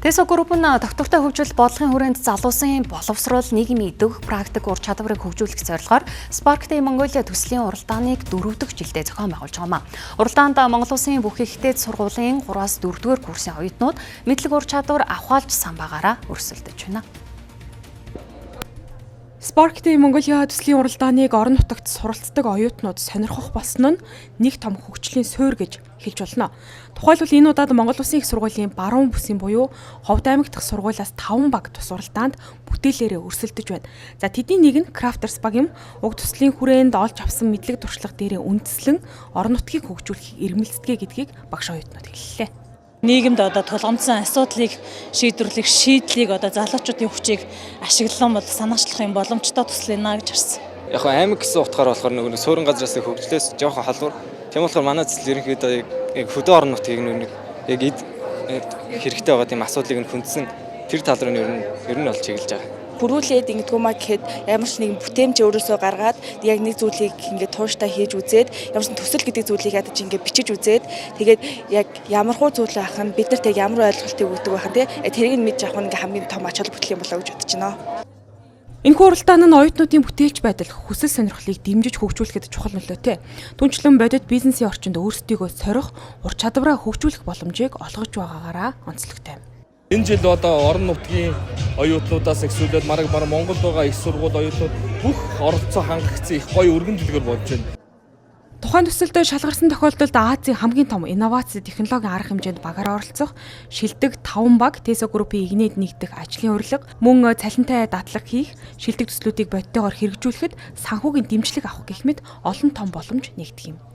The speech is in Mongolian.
Тэсо групп нь доктортой хөгжил бодлогын хүрээнд залуусын боловсрол нийгмийн идэвх практик ур чадварыг хөгжүүлэх зорилгоор Spark Day Mongolia төслийн уралдааныг 4 дахь жилдээ зохион байгуулж байгаа юм. Уралдаанд Монгол Улсын бүх ихтэй сургуулийн 3-аас 4-р курсын оюутнууд мэдлэг ур чадвар авахалж самбаагаараа өрсөлдөж байна. Spark Day Mongolia төслийн уралдааныг орон нутагт суралцдаг оюутнууд сонирхох болсон нь нэг том хөгжлийн суурь гэж хэлж болно. Тухайлбал энэ удаад Монгол Улсын их сургуулийн баруун бүсийн буюу Ховд аймаг дахь сургуулиас 5 баг тус уралдаанд бүтээлээрээ өрсөлдөж байна. За тэдний нэг нь Crafters баг юм. Уг төслийн хүрээнд олж авсан мэдлэг туршлага дээрээ үндэслэн орон нутгийг хөгжүүлэх эрмэлздэгэ гэдгийг багш оюутнууд хэллээ. Нийгэмд одоо тулгамдсан асуудлыг шийдвэрлэх шийдлийг одоо залуучуудын хүчийг ашиглан санаачлах юм боломжтой туслана гэж харсан. Яг аймаг гэсэн утгаар болохоор нөгөө суурин газраас хөгжлөөс жоохон халуур. Тийм болохоор манай цэцэл ерөнхийдөө хөдөө орон нутгийг яг хэрэгтэй байгаа тийм асуудлыг нь хүндсэн тэр тал руу ер нь олж чиглэж байгаа. Бүрүүлээд ингэдэггүй маа гэхэд ямар ч нэгэн бүтээмж өөрөөсөө гаргаад яг нэг зүйлийг ингээд тууштай хийж үзээд ямар ч төсөл гэдэг зүйлийг ядаж ингээд бичиж үзээд тэгээд яг ямар хуу зүйл байх нь биднэрт яг ямар ойлголтыг өгдөг байх нь тэрийг нь мэдж авах нь ингээд хамгийн том ач холбогдол юм болоо гэж бодож байна. Энэхүү уралдаан нь оюутнуудын бүтээлч байдал хүсэл сонирхлыг дэмжиж хөгжүүлэхэд чухал нөлөөтэй. Түнчлэн бодит бизнесийн орчинд өөрсдийгөө сорих, ур чадвараа хөгжүүлэх боломжийг олгож байгаагаараа онцлогтой. Энэ жил одоо орон нутгийн оюутнуудаас эхлүүлээд мараг Монголд байгаа их сургууль оюутнууд бүх оролцоо хангагдсан их гоё өргөн дэлгүүр болж байна. Тухайн төсөлд шалгарсан тохиолдолд Азийн хамгийн том инновац технологийн арга хэмжээнд багаар оролцох, шилдэг 5 баг Тэсо группийн игнэд нэгдэх ажлын урилга, мөн цалинтай дадлага хийх, шилдэг төслүүдийг бодитойгоор хэрэгжүүлэхэд санхүүгийн дэмжлэг авах гэх мэт олон том боломж нэгдэх юм.